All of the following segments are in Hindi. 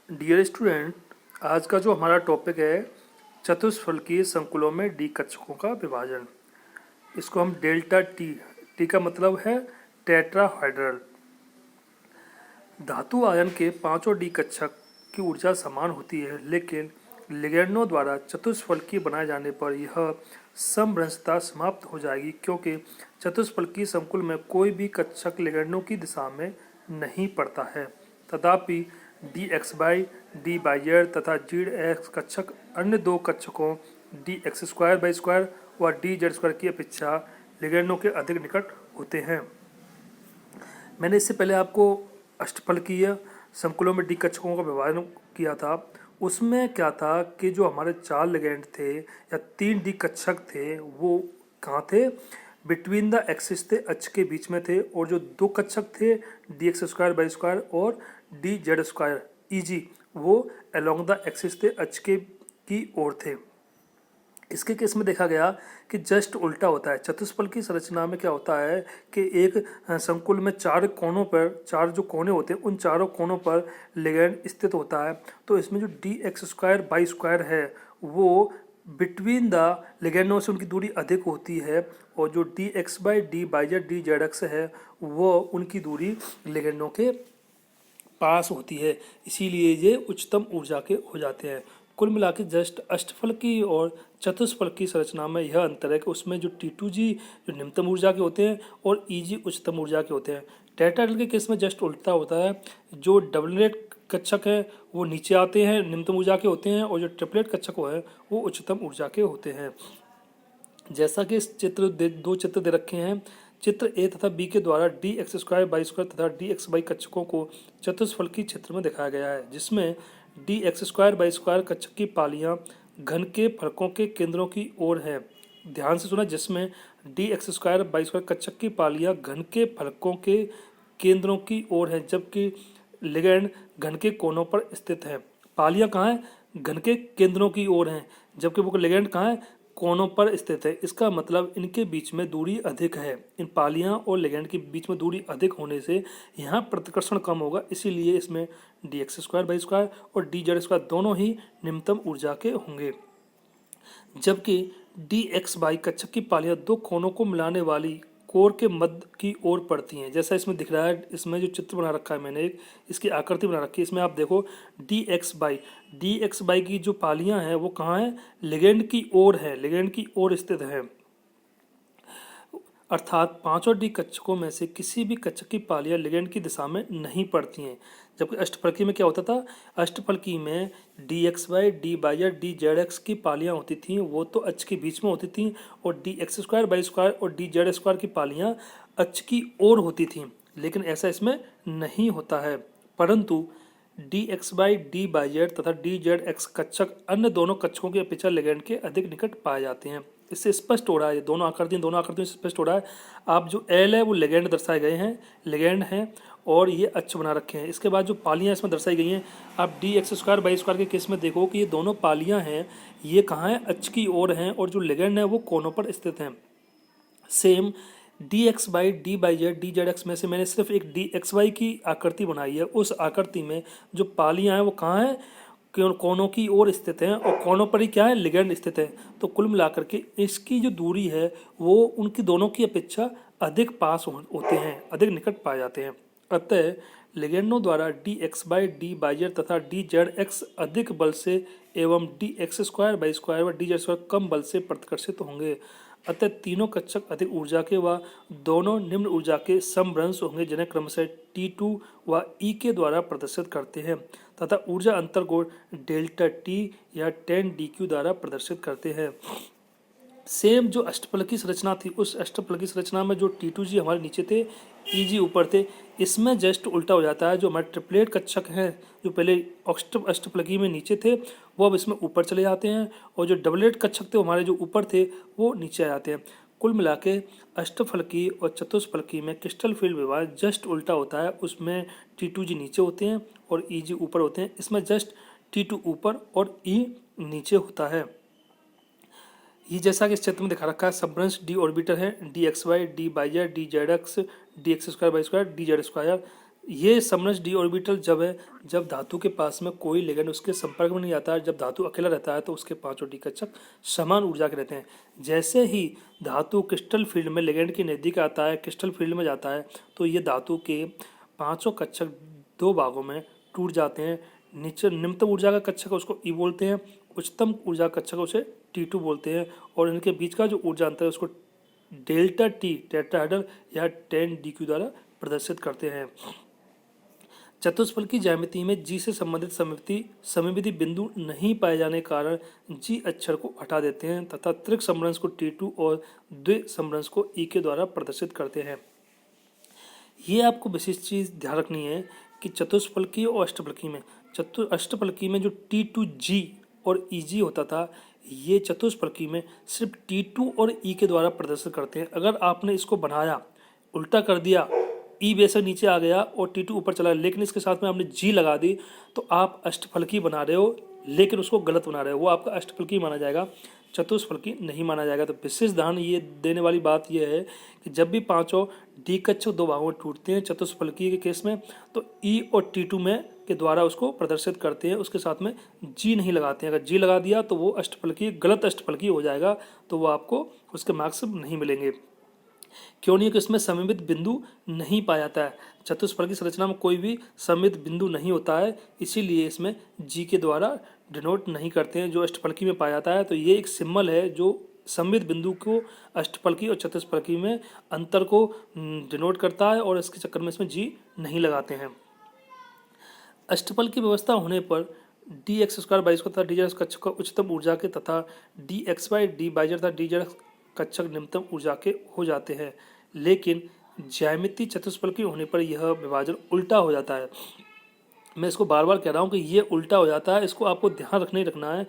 डियर स्टूडेंट, आज का जो हमारा टॉपिक है चतुष्फलकीय संकुलों में डी कक्षकों का विभाजन। इसको हम डेल्टा टी, टी का मतलब है टेट्राहाइड्रल। धातु आयन के पांचों डी कक्षक की ऊर्जा समान होती है, लेकिन लिगैंडों द्वारा चतुष्फलकीय बनाए जाने पर यह समभ्रंशता समाप्त हो जाएगी, क्योंकि चतुष्फलकीय संकुल में कोई भी कक्षक लिगैंडों की दिशा में नहीं पड़ता है। तथापि D X Y D by Z तथा जेड एक्स कक्षक अन्य दो कक्षकों D X square by square व डी जेड स्क्वायर की अपेक्षा लिगैंडों के अधिक निकट होते हैं। मैंने इससे पहले आपको अष्टफलकीय संकुलों में डी कक्षकों का विभाजन किया था। उसमें क्या था कि जो हमारे चार लिगैंड थे या तीन डी कक्षक थे वो कहाँ थे? बिटवीन द एक्सिस थे, अक्ष के बीच में थे। और जो दो कक्षक थे D X square by square और डी जेड स्क्वायर ईजी, वो अलोंग द एक्सिस थे, अक्ष के की ओर थे। इसके केस में देखा गया कि जस्ट उल्टा होता है। चतुष्फल की संरचना में क्या होता है कि एक संकुल में चार कोनों पर, चार जो कोने होते हैं उन चारों कोनों पर लिगैंड स्थित होता है। तो इसमें जो D X square by square है वो बिटवीन द लिगैंडों से उनकी दूरी अधिक होती है, और जो D X Y D by Z D Z x है वो उनकी दूरी लिगैंडों के पास होती है। इसीलिए ये उच्चतम ऊर्जा के हो जाते हैं। कुल मिला के जस्ट अष्टफल की और चतुष्फल की संरचना में यह अंतर है कि उसमें जो T2G जो निम्नतम ऊर्जा के होते हैं और EG उच्चतम ऊर्जा के होते हैं। टेट्राहेड्रल के केस में जस्ट उल्टा होता है। जो डबलेट कक्षक है वो नीचे आते हैं, निम्नतम ऊर्जा के होते हैं, और जो ट्रिपलेट कक्षक है वो उच्चतम ऊर्जा के होते हैं। जैसा कि इस दो चित्र दे रखे हैं, चित्र ए तथा बी के द्वारा D X square by square तथा डी एक्स बाई कक्षकों को चतुष्फलकीय क्षेत्र में दिखाया गया है, जिसमें D X square by square कक्षक की पालियां घन के फलकों के केंद्रों की ओर है। ध्यान से सुना, जिसमें D X square by square कक्षक की पालियां घन के फलकों के केंद्रों की ओर है, जबकि लिगैंड घन के कोनों पर स्थित है। पालियां कहाँ है? घन के केंद्रों की ओर हैं, जबकि वो लिगैंड कहाँ है? कोनों पर स्थित है। इसका मतलब इनके बीच में दूरी अधिक है। इन पालियां और लिगैंड के बीच में दूरी अधिक होने से यहाँ प्रतिकर्षण कम होगा, इसीलिए इसमें D X square by square और डी जेड स्क्वायर दोनों ही निम्नतम ऊर्जा के होंगे। जबकि डी एक्स बाई कक्षक की पालियां दो कोनों को मिलाने वाली कोर के मध्य की ओर पड़ती हैं। जैसा इसमें दिख रहा है, इसमें जो चित्र बना रखा है मैंने, एक इसकी आकृति बना रखी है। इसमें आप देखो डी एक्स बाई की जो पालियां हैं वो कहाँ है? लिगैंड की ओर है, लिगैंड की ओर स्थित है। अर्थात पांचों डी कक्षकों में से किसी भी कक्षक की पालियां लिगैंड की दिशा में नहीं पड़ती हैं। जबकि अष्टफलकी में क्या होता था? अष्टफलकी में D X Y D by या डी जेड एक्स की पालियां होती थीं, वो तो अक्ष के बीच में होती थीं, और D X square by square और डी जेड स्क्वायर की पालियां अक्ष की ओर होती थीं। लेकिन ऐसा इसमें नहीं होता है, परंतु D X Y D by Z तथा डी जेड एक्स कक्षक अन्य दोनों कक्षकों की अपेक्षा लिगैंड के अधिक निकट पाए जाते हैं। इससे स्पष्ट हो रहा है, दोनों आकृतियों से स्पष्ट हो रहा है। आप जो एल है वो लिगैंड दर्शाए गए हैं, लिगैंड हैं, और ये अक्ष बना रखे हैं। इसके बाद जो पालियां इसमें दर्शाई गई हैं, आप D X square by square के केस में देखो कि ये दोनों पालियां हैं, ये कहाँ है? अक्ष की ओर हैं, और जो लिगैंड है वो कोनों पर स्थित हैं। Same D X Y D by Z D Z x में से मैंने सिर्फ एक डी एक्स वाई की आकृति बनाई है। उस आकृति में जो पालियां हैं वो कहाँ है? कोनों की ओर स्थित हैं, और कोनों पर ही क्या है? लिगैंड स्थित है। तो कुल मिलाकर के इसकी जो दूरी है वो उनकी दोनों की अपेक्षा अधिक पास होते हैं, अधिक निकट पाए जाते हैं। अतः लिगैंडों द्वारा D X Y D by Z तथा डी जेड एक्स अधिक बल से एवं D X square by square व डी जेड स्क्वायर कम बल से प्रतिकर्षित होंगे। अतः तीनों कक्षक अधिक ऊर्जा के व दोनों निम्न ऊर्जा के समभ्रंश होंगे, जिन्हें क्रमशः T2 व E के द्वारा प्रदर्शित करते हैं, तथा ऊर्जा अंतर को डेल्टा T या 10dq द्वारा प्रदर्शित करते हैं। सेम जो अष्टफलकी संरचना थी, उस अष्टफलकी संरचना में जो T2G हमारे नीचे थे, EG ऊपर थे, इसमें जस्ट उल्टा हो जाता है। जो हमारे ट्रिपलेट कक्षक हैं जो पहले अष्टफलकी में नीचे थे वो अब इसमें ऊपर चले जाते हैं, और जो डबलेट कक्षक थे हमारे जो ऊपर थे वो नीचे आ जाते हैं। कुल मिला के अष्टफलकी और चतुष्फलकी में क्रिस्टल फील्ड विभाजन जस्ट उल्टा होता है। उसमें T2G नीचे होते हैं और EG ऊपर होते हैं। इसमें जस्ट T2 ऊपर और E नीचे होता है। ये जैसा कि इस चित्र में दिखा रखा है, सबब्रंश डी ऑर्बिटर है, D X Y D by Z D Z X D X square by square D Z square. ये समरस डी ऑर्बिटल जब है जब धातु के पास में कोई लिगेंड उसके संपर्क में नहीं आता है। जब धातु अकेला रहता है तो उसके पांचों डी कक्षक समान ऊर्जा के रहते हैं। जैसे ही धातु क्रिस्टल फील्ड में लिगेंड के नज़दीक आता है, क्रिस्टल फील्ड में जाता है, तो ये धातु के पांचों कक्षक दो भागों में टूट जाते हैं। नीचे निम्नतम ऊर्जा का कक्षक उसको ई बोलते हैं, उच्चतम ऊर्जा कक्षक उसे T2 बोलते हैं, और इनके बीच का जो ऊर्जा अंतर है उसको डेल्टा टी टेट्राहेड्रल या 10 dq द्वारा प्रदर्शित करते हैं। चतुष्फल की ज्यामिति में जी से संबंधित सममिति बिंदु नहीं पाए जाने के कारण जी अक्षर को हटा देते हैं तथा त्रिक समभ्रंश को T2 और द्वि समभ्रंश को ई के द्वारा प्रदर्शित करते हैं। ये आपको विशेष चीज ध्यान रखनी है कि चतुष्फलकी और अष्टफलकी में अष्टफलकी में जो T2G और EG होता था, ये चतुष्फलकी में सिर्फ T2 और E के द्वारा प्रदर्शित करते हैं। अगर आपने इसको बनाया, उल्टा कर दिया, ई बेशक नीचे आ गया और T2 ऊपर चला, लेकिन इसके साथ में आपने जी लगा दी, तो आप अष्टफलकी बना रहे हो, लेकिन उसको गलत बना रहे हो। वो आपका अष्टफलकी माना जाएगा, चतुष्फलकी नहीं माना जाएगा। तो विशेष ध्यान ये देने वाली बात यह है कि जब भी पांचों डी कक्षक दो भागों में टूटते हैं चतुष्फलकी के केस में, तो ई और T2 में के द्वारा उसको प्रदर्शित करते हैं, उसके साथ में जी नहीं लगाते हैं। अगर जी लगा दिया तो वो अष्टफलकी गलत अष्टफलकी हो जाएगा, तो वो आपको उसके मार्क्स नहीं मिलेंगे। क्यों नहीं? कि इसमें सममित बिंदु नहीं पाया जाता है। चतुष्फलक की संरचना में कोई भी सममित बिंदु नहीं होता है, इसीलिए इसमें जी के द्वारा डिनोट नहीं करते हैं जो अष्टफलकी में पाया जाता है। तो ये एक सिंबल है जो सममित बिंदु को अष्टफलकी और चतुष्फलकी में अंतर को डिनोट करता है, और इसके चक्कर में इसमें जी नहीं लगाते हैं। अष्टफल की व्यवस्था होने पर dx² बाई स्क्वायर तथा dz कक्षक का उच्चतम ऊर्जा के तथा dx बाई डी बाई तथा dz कक्षक निम्नतम ऊर्जा के हो जाते हैं, लेकिन ज्यामिति चतुष्फल की होने पर यह विभाजन उल्टा हो जाता है। मैं इसको बार बार कह रहा हूँ कि ये उल्टा हो जाता है, इसको आपको ध्यान रखना है।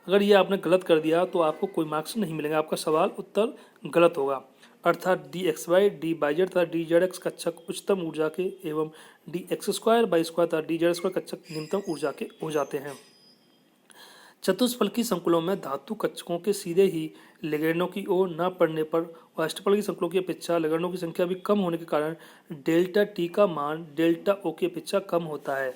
अगर ये आपने गलत कर दिया तो आपको कोई मार्क्स नहीं मिलेंगे, आपका सवाल उत्तर गलत होगा। अर्थात dx बाई डी बाई तथा dz कक्षक उच्चतम ऊर्जा के एवं dx² बाई स्क्वायर तथा dz² कक्षक निम्नतम ऊर्जा के हो जाते हैं। चतुष्फलकी संकुलों में धातु कक्षकों के सीधे ही लिगेंडों की ओर न पड़ने पर व अष्टफलकी संकुलों की अपेक्षा लिगेंडों की संख्या भी कम होने के कारण डेल्टा टी का मान डेल्टा ओ की अपेक्षा कम होता है।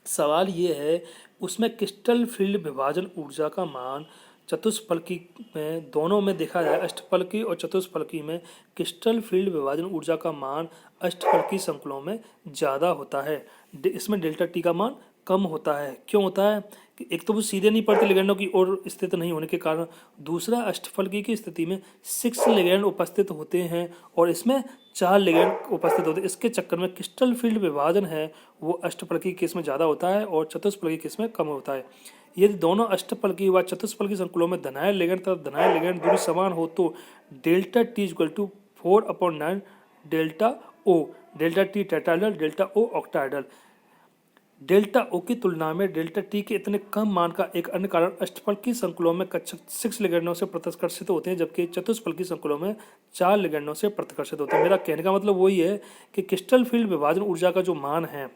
सवाल ये है, उसमें क्रिस्टल फील्ड विभाजन ऊर्जा का मान चतुष्फलकी में दोनों में देखा जाए, अष्टफलकी और चतुष्फलकी में क्रिस्टल फील्ड विभाजन ऊर्जा का मान अष्टफलकी संकुलों में ज़्यादा होता है। इसमें डेल्टा टी का मान कम होता है। क्यों होता है? कि एक तो वो सीधे नहीं पड़ते लिगेंडों की ओर स्थित नहीं होने के कारण, दूसरा अष्टफलकी की स्थिति में 6 लिगेंड उपस्थित होते हैं और इसमें 4 लिगेंड उपस्थित होते हैं। इसके चक्कर में क्रिस्टल फील्ड विभाजन है वो अष्टफलकी केस में ज़्यादा होता है और चतुष्फलकी केस में कम होता है। यदि दोनों अष्टफलकी व चतुष्फलकी संकुलों में धनायन लिगेंड तथा धनायन लिगेंड दूरी समान हो तो delta T equal to 4/9 delta O, delta T tetrahedral, delta O octahedral. Delta O की तुलना में डेल्टा टी के इतने कम मान का एक अन्य कारण अष्टफलकी संकुलों में कक्षक 6 लिगेंडों से प्रतिकर्षित होते हैं, जबकि चतुष्फलकी संकुलों में 4 लिगेंडों से प्रतिकर्षित होते हैं। मेरा कहने का मतलब वही है कि क्रिस्टल फील्ड विभाजन ऊर्जा का जो मान है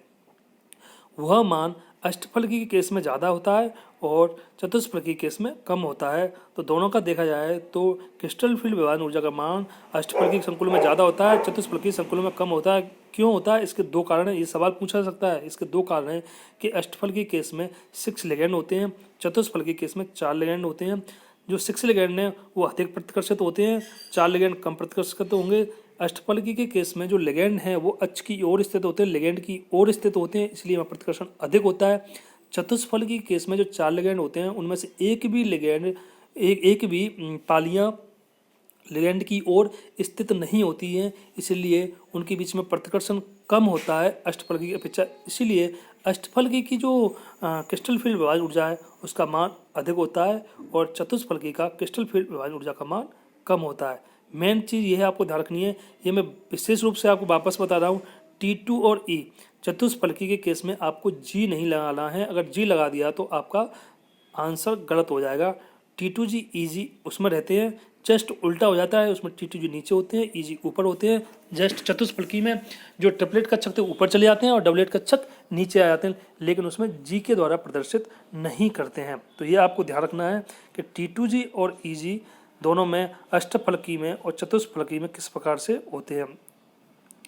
वह मान अष्टफलकी के केस में ज़्यादा होता है और चतुष्फलकी केस में कम होता है। तो दोनों का देखा जाए तो क्रिस्टल फील्ड विभाजन ऊर्जा का मान अष्टफलकी संकुलों में ज़्यादा होता है, चतुष्फलकी संकुलों में कम होता है। क्यों होता है? इसके दो कारण हैं। ये सवाल पूछा जा सकता है। इसके दो कारण हैं कि अष्टफलकी केस में 6 लिगेंड होते हैं, चतुष्फलकी केस में 4 लिगेंड होते हैं। जो 6 लिगेंड हैं वो अधिक प्रतिकर्षित होते हैं, 4 लिगेंड कम प्रतिकर्षित होंगे। अष्टफलकी के केस में जो लिगेंड हैं वो अक्ष की ओर स्थित होते हैं, लिगेंड की ओर स्थित होते हैं, इसलिए वहाँ प्रतिकर्षण अधिक होता है। चतुष्फलकी के केस में जो 4 लिगेंड होते हैं उनमें से एक भी पालियाँ लिगेंड की ओर स्थित नहीं होती हैं, इसलिए उनके बीच में प्रतिकर्षण कम होता है अष्टफलकी की अपेक्षा। इसीलिए अष्टफलकी की जो क्रिस्टल फील्ड विभाजन ऊर्जा है उसका मान अधिक होता है और चतुष्फलकी का क्रिस्टल फील्ड विभाजन ऊर्जा का मान कम होता है। मेन चीज़ ये है, आपको ध्यान रखनी है। ये मैं विशेष रूप से आपको वापस बता रहा हूँ। T2 और E चतुष्फलकी के केस में आपको जी नहीं लगाना है। अगर जी लगा दिया तो आपका आंसर गलत हो जाएगा। T2G EG उसमें रहते हैं, जस्ट उल्टा हो जाता है। उसमें T2G नीचे होते हैं, EG ऊपर होते हैं। जस्ट चतुष्फलकी में जो ट्रिपलेट कक्षक थे ऊपर चले जाते हैं और डबलेट कक्षक नीचे आ जाते हैं, लेकिन उसमें जी के द्वारा प्रदर्शित नहीं करते हैं। तो ये आपको ध्यान रखना है कि T2G और EG दोनों में अष्टफलकी में और चतुष्फलकी में किस प्रकार से होते हैं।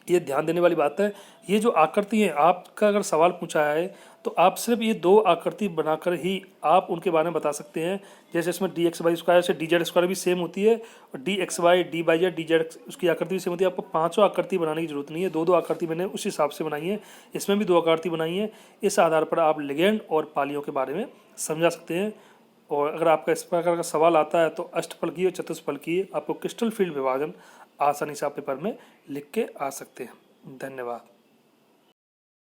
ये ध्यान देने वाली बात है। ये जो आकृति है, आपका अगर सवाल पूछा है तो आप सिर्फ ये दो आकृति बनाकर ही आप उनके बारे में बता सकते हैं। जैसे इसमें डी एक्स वाई स्क्वायर से डी जेड स्क्वायर भी सेम होती है और D X Y D by Z D Z उसकी आकृति भी सेम होती है। आपको पांचों आकृति बनाने की जरूरत नहीं है, दो दो आकृति मैंने उस हिसाब से बनाई है। इसमें भी दो आकृति बनाई है। इस आधार पर आप लिगेंड और पालियों के बारे में समझा सकते हैं। और अगर आपका इस प्रकार का सवाल आता है तो अष्टफलकीय और चतुष्फलकीय आपको क्रिस्टल फील्ड विभाजन आसानी से आप पेपर में लिख के आ सकते हैं। धन्यवाद।